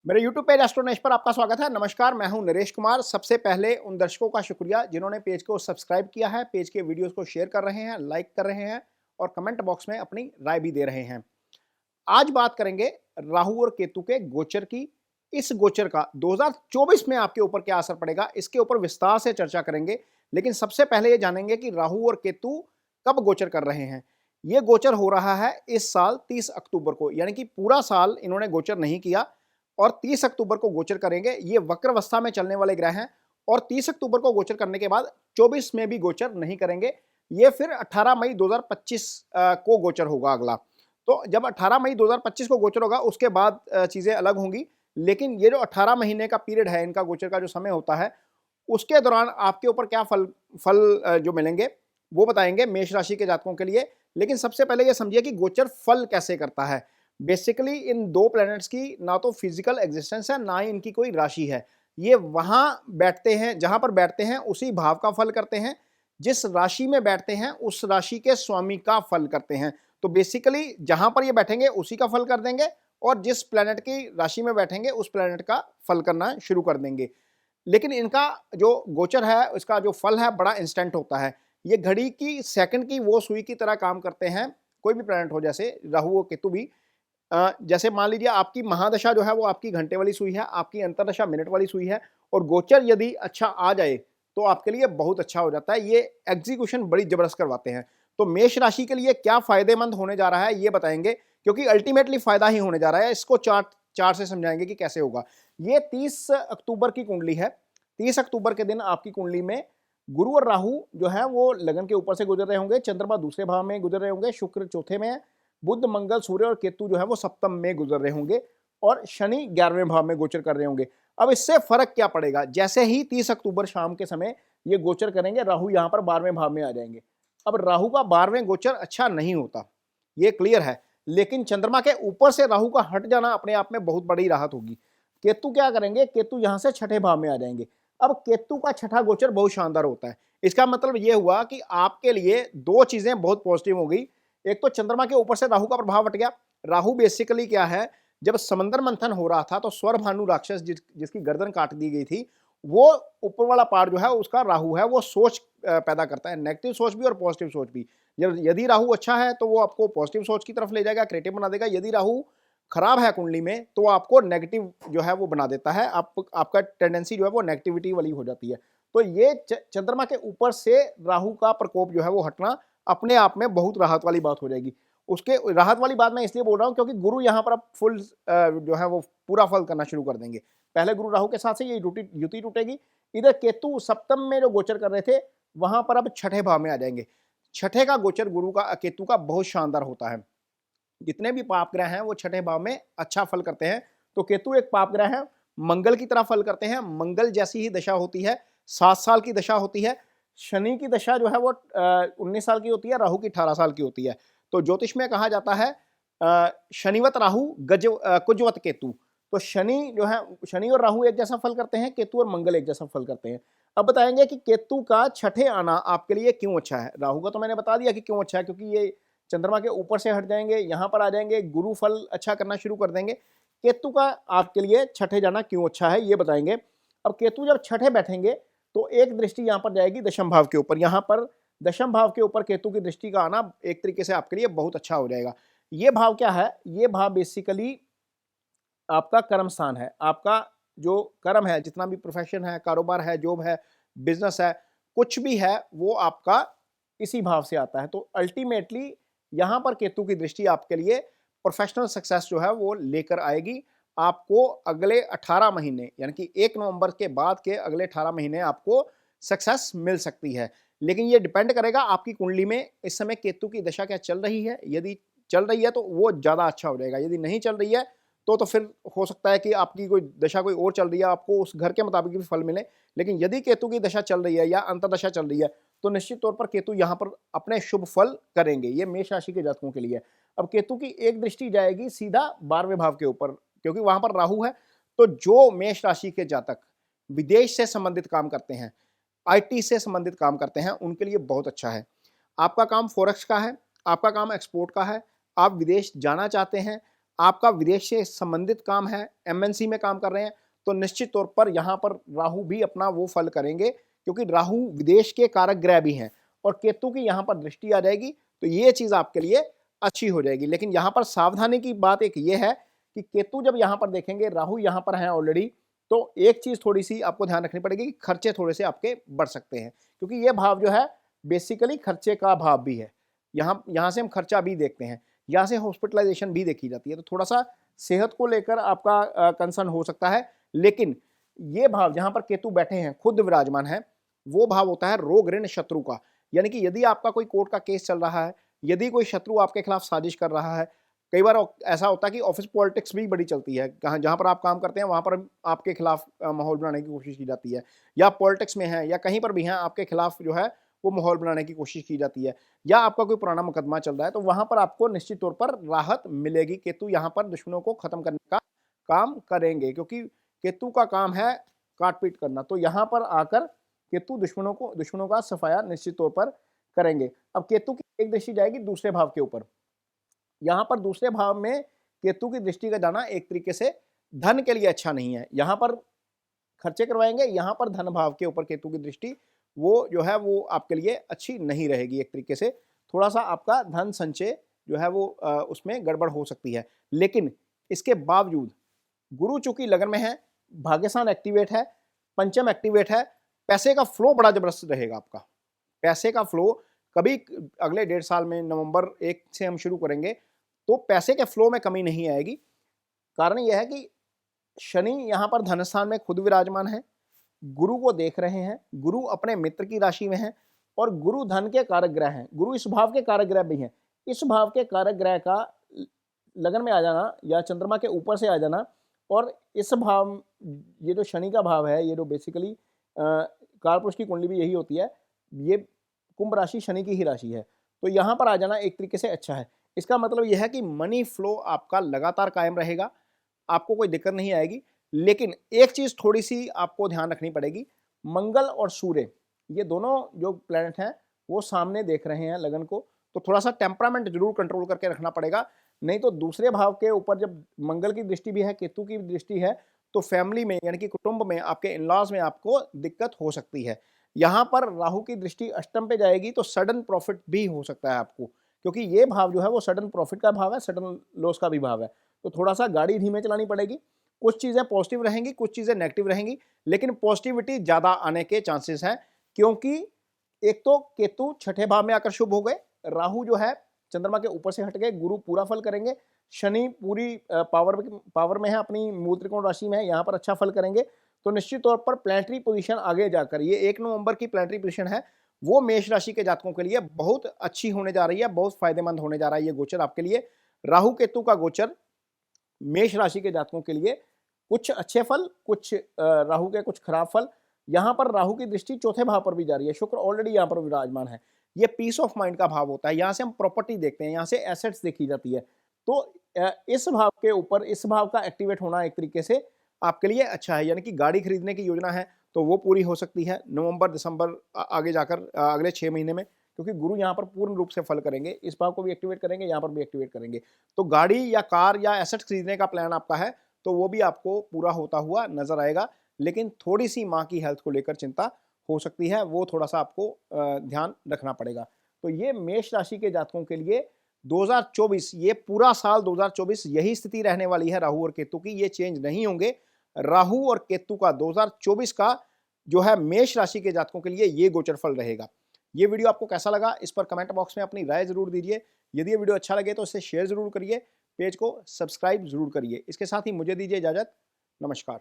मेरे YouTube page एस्ट्रोनॉश पर आपका स्वागत है। नमस्कार, मैं हूं नरेश कुमार। सबसे पहले उन दर्शकों का शुक्रिया जिन्होंने पेज को सब्सक्राइब किया है, पेज के वीडियोस को शेयर कर रहे हैं, लाइक कर रहे हैं और कमेंट बॉक्स में अपनी राय भी दे रहे हैं। आज बात करेंगे राहु और केतु के गोचर की। इस गोचर का 2024 में आपके ऊपर क्या असर पड़ेगा, इसके ऊपर विस्तार से चर्चा करेंगे। लेकिन सबसे पहले ये जानेंगे कि राहु और केतु कब गोचर कर रहे हैं। ये गोचर हो रहा है इस साल 30 अक्टूबर को, यानी कि पूरा साल इन्होंने गोचर नहीं किया और 30 अक्टूबर को गोचर करेंगे। ये वक्र अवस्था में चलने वाले ग्रह हैं और 30 अक्टूबर को गोचर करने के बाद 24 में भी गोचर नहीं करेंगे। ये फिर 18 मई 2025 को गोचर होगा अगला। तो जब 18 मई 2025 को गोचर होगा उसके बाद चीज़ें अलग होंगी। लेकिन ये जो 18 महीने का पीरियड है, इनका गोचर का जो समय होता है, उसके दौरान आपके ऊपर क्या फल फल जो मिलेंगे वो बताएंगे मेष राशि के जातकों के लिए। लेकिन सबसे पहले ये समझिए कि गोचर फल कैसे करता है। बेसिकली इन दो प्लैनेट्स की ना तो फिजिकल एग्जिस्टेंस है, ना ही इनकी कोई राशि है। ये वहां बैठते हैं, जहां पर बैठते हैं उसी भाव का फल करते हैं। जिस राशि में बैठते हैं उस राशि के स्वामी का फल करते हैं। तो बेसिकली जहां पर ये बैठेंगे उसी का फल कर देंगे और जिस प्लैनेट की राशि में बैठेंगे उस प्लैनेट का फल करना शुरू कर देंगे। लेकिन इनका जो गोचर है, इसका जो फल है, बड़ा इंस्टेंट होता है। ये घड़ी की सेकंड की वो सुई की तरह काम करते हैं। कोई भी प्लैनेट हो, जैसे राहु और केतु भी। जैसे मान लीजिए आपकी महादशा जो है वो आपकी घंटे वाली सुई है, आपकी अंतरदशा मिनट वाली सुई है और गोचर यदि अच्छा आ जाए तो आपके लिए बहुत अच्छा हो जाता है। ये एग्जीक्यूशन बड़ी जबरदस्त करवाते हैं। तो मेष राशि के लिए क्या फायदेमंद होने जा रहा है ये बताएंगे, क्योंकि अल्टीमेटली फायदा ही होने जा रहा है। इसको चार्ट चार्ट से समझाएंगे कि कैसे होगा। ये 30 अक्टूबर की कुंडली है। 30 अक्टूबर के दिन आपकी कुंडली में गुरु और राहु जो है वो लगन के ऊपर से गुजर रहे होंगे, चंद्रमा दूसरे भाव में गुजर रहे होंगे, शुक्र चौथे में, बुध मंगल सूर्य और केतु जो है वो सप्तम में गुजर रहे होंगे और शनि 11वें भाव में गोचर कर रहे होंगे। अब इससे फर्क क्या पड़ेगा, जैसे ही 30 अक्टूबर शाम के समय ये गोचर करेंगे, राहु यहां पर 12वें भाव में आ जाएंगे। अब राहु का 12वें गोचर अच्छा नहीं होता, ये क्लियर है। लेकिन चंद्रमा के ऊपर से राहु का हट जाना अपने आप में बहुत बड़ी राहत होगी। केतु क्या करेंगे, केतु यहां से छठे भाव में आ जाएंगे। अब केतु का छठा गोचर बहुत शानदार होता है। इसका मतलब यह हुआ कि आपके लिए दो चीजें बहुत पॉजिटिव हो गई। एक तो चंद्रमा के ऊपर से राहु का प्रभाव हट गया। राहु बेसिकली क्या है, जब समंदर मंथन हो रहा था तो स्वर भानु राक्षस जिसकी गर्दन काट दी गई थी, वो ऊपर वाला पार्ट जो है उसका राहु है, वो सोच पैदा करता है, नेगेटिव सोच भी और पॉजिटिव सोच भी। यदि राहु अच्छा है तो वो आपको पॉजिटिव सोच की तरफ ले जाएगा, क्रिएटिव बना देगा। यदि राहु खराब है कुंडली में तो आपको नेगेटिव जो है वो बना देता है। आपका टेंडेंसी जो है वो नेगेटिविटी वाली हो जाती है। तो ये चंद्रमा के ऊपर से राहु का प्रकोप जो है वो हटना अपने आप में बहुत राहत वाली बात हो जाएगी। उसके राहत वाली बात मैं इसलिए बोल रहा हूं क्योंकि गुरु यहां पर अब फुल जो है वो पूरा फल करना शुरू कर देंगे। पहले गुरु राहु के साथ से ये युति टूटेगी। इधर केतु सप्तम में जो गोचर कर रहे थे वहां पर अब छठे भाव में आ जाएंगे। छठे का गोचर गुरु का केतु का बहुत शानदार होता है। जितने भी पाप ग्रह हैं वो छठे भाव में अच्छा फल करते हैं। तो केतु एक पाप ग्रह है, मंगल की तरह फल करते हैं। मंगल जैसी ही दशा होती है, 7 साल की दशा होती है। शनि की दशा जो है वो 19 साल की होती है, राहु की 18 साल की होती है। तो ज्योतिष में कहा जाता है शनिवत राहु कुजवत केतु। तो शनि जो है, शनि और राहु एक जैसा फल करते हैं, केतु और मंगल एक जैसा फल करते हैं। अब बताएंगे कि केतु का छठे आना आपके लिए क्यों अच्छा है। राहु का तो मैंने बता दिया कि क्यों अच्छा है, क्योंकि ये चंद्रमा के ऊपर से हट जाएंगे, यहां पर आ जाएंगे, गुरु फल अच्छा करना शुरू कर देंगे। केतु का आपके लिए छठे जाना क्यों अच्छा है ये बताएंगे। अब केतु जब छठे बैठेंगे तो एक दृष्टि यहां पर जाएगी दशम भाव के ऊपर। यहां पर दशम भाव के ऊपर केतु की दृष्टि का आना एक तरीके से आपके लिए बहुत अच्छा हो जाएगा। ये भाव क्या है, ये भाव बेसिकली आपका कर्म स्थान है। आपका जो कर्म है, जितना भी प्रोफेशन है, कारोबार है, जॉब है, बिजनेस है, कुछ भी है, वो आपका इसी भाव से आता है। तो अल्टीमेटली यहां पर केतु की दृष्टि आपके लिए प्रोफेशनल सक्सेस जो है वो लेकर आएगी। आपको अगले 18 महीने, यानी कि 1 नवंबर के बाद के अगले 18 महीने आपको सक्सेस मिल सकती है। लेकिन ये डिपेंड करेगा आपकी कुंडली में इस समय केतु की दशा क्या चल रही है। यदि चल रही है तो वो ज़्यादा अच्छा हो जाएगा। यदि नहीं चल रही है तो फिर हो सकता है कि आपकी कोई दशा कोई और चल रही है, आपको उस घर के मुताबिक भी फल मिले। लेकिन यदि केतु की दशा चल रही है या अंतर्दशा चल रही है तो निश्चित तौर पर केतु यहाँ पर अपने शुभ फल करेंगे। ये मेष राशि के जातकों के लिए। अब केतु की एक दृष्टि जाएगी सीधा 12वें भाव के ऊपर, क्योंकि वहां पर राहु है। तो जो मेष राशि के जातक विदेश से संबंधित काम करते हैं, आईटी से संबंधित काम करते हैं, उनके लिए बहुत अच्छा है। आपका काम फॉरेक्स का है, आपका काम एक्सपोर्ट का है, आप विदेश जाना चाहते हैं, आपका विदेश से संबंधित काम है, एमएनसी में काम कर रहे हैं, तो निश्चित तौर पर यहाँ पर राहु भी अपना वो फल करेंगे, क्योंकि राहु विदेश के कारक ग्रह भी हैं और केतु की यहाँ पर दृष्टि आ जाएगी, तो ये चीज आपके लिए अच्छी हो जाएगी। लेकिन यहाँ पर सावधानी की बात एक ये है कि केतु जब यहाँ पर देखेंगे, राहु यहाँ पर है ऑलरेडी, तो एक चीज थोड़ी सी आपको ध्यान रखनी पड़ेगी कि खर्चे थोड़े से आपके बढ़ सकते हैं, क्योंकि ये भाव जो है बेसिकली खर्चे का भाव भी है। यहाँ से हम खर्चा भी देखते हैं, यहाँ से हॉस्पिटलाइजेशन भी देखी जाती है, तो थोड़ा सा सेहत को लेकर आपका कंसर्न हो सकता है। लेकिन ये भाव जहां पर केतु बैठे हैं, खुद विराजमान है, वो भाव होता है रोग ऋण शत्रु का। यानी कि यदि आपका कोई कोर्ट का केस चल रहा है, यदि कोई शत्रु आपके खिलाफ साजिश कर रहा है, कई बार ऐसा होता है कि ऑफिस पॉलिटिक्स भी बड़ी चलती है, जहां पर आप काम करते हैं वहां पर आपके खिलाफ माहौल बनाने की कोशिश की जाती है, या पॉलिटिक्स में है या कहीं पर भी है, आपके खिलाफ जो है वो माहौल बनाने की कोशिश की जाती है, या आपका कोई पुराना मुकदमा चल रहा है, तो वहां पर आपको निश्चित तौर पर राहत मिलेगी। केतु यहाँ पर दुश्मनों को खत्म करने का काम करेंगे, क्योंकि केतु का काम है काट पीट करना, तो यहाँ पर आकर केतु दुश्मनों का सफाया निश्चित तौर पर करेंगे। अब केतु की एक दृष्टि जाएगी दूसरे भाव के ऊपर, यहाँ पर दूसरे भाव में केतु की दृष्टि का जाना एक तरीके से धन के लिए अच्छा नहीं है। यहाँ पर खर्चे करवाएंगे, यहाँ पर धन भाव के ऊपर केतु की दृष्टि वो जो है वो आपके लिए अच्छी नहीं रहेगी। एक तरीके से थोड़ा सा आपका धन संचय जो है वो उसमें गड़बड़ हो सकती है। लेकिन इसके बावजूद गुरु चूंकि लगन में है, भाग्यस्थान एक्टिवेट है, पंचम एक्टिवेट है, पैसे का फ्लो बड़ा जबरदस्त रहेगा आपका। पैसे का फ्लो कभी अगले 1.5 साल में नवंबर 1 से हम शुरू करेंगे तो पैसे के फ्लो में कमी नहीं आएगी। कारण यह है कि शनि यहाँ पर धन स्थान में खुद विराजमान है, गुरु को देख रहे हैं, गुरु अपने मित्र की राशि में है और गुरु धन के कारक ग्रह हैं, गुरु इस भाव के कारक ग्रह भी हैं। इस भाव के कारक ग्रह का लगन में आ जाना या चंद्रमा के ऊपर से आ जाना, और इस भाव, ये जो शनि का भाव है, ये जो बेसिकली कालपुरुष की कुंडली भी यही होती है, ये कुंभ राशि शनि की ही राशि है, तो यहाँ पर आ जाना एक तरीके से अच्छा है। इसका मतलब यह है कि मनी फ्लो आपका लगातार कायम रहेगा, आपको कोई दिक्कत नहीं आएगी। लेकिन एक चीज थोड़ी सी आपको ध्यान रखनी पड़ेगी, मंगल और सूर्य ये दोनों जो प्लैनेट हैं वो सामने देख रहे हैं लगन को, तो थोड़ा सा टेम्परामेंट जरूर कंट्रोल करके रखना पड़ेगा। नहीं तो दूसरे भाव के ऊपर जब मंगल की दृष्टि भी है, केतु की दृष्टि है, तो फैमिली में यानी कि कुटुंब में, आपके इनलॉज में आपको दिक्कत हो सकती है। यहाँ पर राहु की दृष्टि अष्टम पे जाएगी तो सडन प्रॉफिट भी हो सकता है आपको, क्योंकि ये भाव जो है वो सडन प्रॉफिट का भाव है, सडन लॉस का भी भाव है। तो थोड़ा सा गाड़ी धीमे चलानी पड़ेगी, कुछ चीजें पॉजिटिव रहेंगी, कुछ चीजें नेगेटिव रहेंगी, लेकिन पॉजिटिविटी ज्यादा आने के चांसेस हैं, क्योंकि एक तो केतु छठे भाव में आकर शुभ हो गए, राहु जो है चंद्रमा के ऊपर से हट गए, गुरु पूरा फल करेंगे, शनि पूरी पावर में है, अपनी मूल त्रिकोण राशि में है, यहाँ पर अच्छा फल करेंगे। तो निश्चित तौर पर प्लैनेटरी पोजीशन आगे जाकर, ये 1 नवंबर की प्लैनेटरी पोजीशन है, वो मेष राशि के जातकों के लिए बहुत अच्छी होने जा रही है, बहुत फायदेमंद होने जा रहा है ये गोचर आपके लिए। राहु केतु का गोचर मेष राशि के जातकों के लिए कुछ अच्छे फल, कुछ राहु के कुछ खराब फल। यहाँ पर राहु की दृष्टि चौथे भाव पर भी जा रही है, शुक्र ऑलरेडी यहाँ पर विराजमान है, ये पीस ऑफ माइंड का भाव होता है, यहाँ से हम प्रॉपर्टी देखते हैं, यहाँ से एसेट्स देखी जाती है। तो इस भाव के ऊपर इस भाव का एक्टिवेट होना एक तरीके से आपके लिए अच्छा है, यानी कि गाड़ी खरीदने की योजना है तो वो पूरी हो सकती है नवंबर दिसंबर आगे जाकर अगले 6 महीने में, क्योंकि गुरु यहाँ पर पूर्ण रूप से फल करेंगे, इस भाव को भी एक्टिवेट करेंगे, यहाँ पर भी एक्टिवेट करेंगे। तो गाड़ी या कार या एसेट्स खरीदने का प्लान आपका है तो वो भी आपको पूरा होता हुआ नजर आएगा। लेकिन थोड़ी सी माँ की हेल्थ को लेकर चिंता हो सकती है, वो थोड़ा सा आपको ध्यान रखना पड़ेगा। तो ये मेष राशि के जातकों के लिए 2024, ये पूरा साल 2024 यही स्थिति रहने वाली है राहु और केतु की, ये चेंज नहीं होंगे। राहु और केतु का 2024 का जो है मेष राशि के जातकों के लिए ये गोचर फल रहेगा। ये वीडियो आपको कैसा लगा, इस पर कमेंट बॉक्स में अपनी राय जरूर दीजिए। यदि ये वीडियो अच्छा लगे तो इसे शेयर जरूर करिए, पेज को सब्सक्राइब जरूर करिए। इसके साथ ही मुझे दीजिए इजाजत, नमस्कार।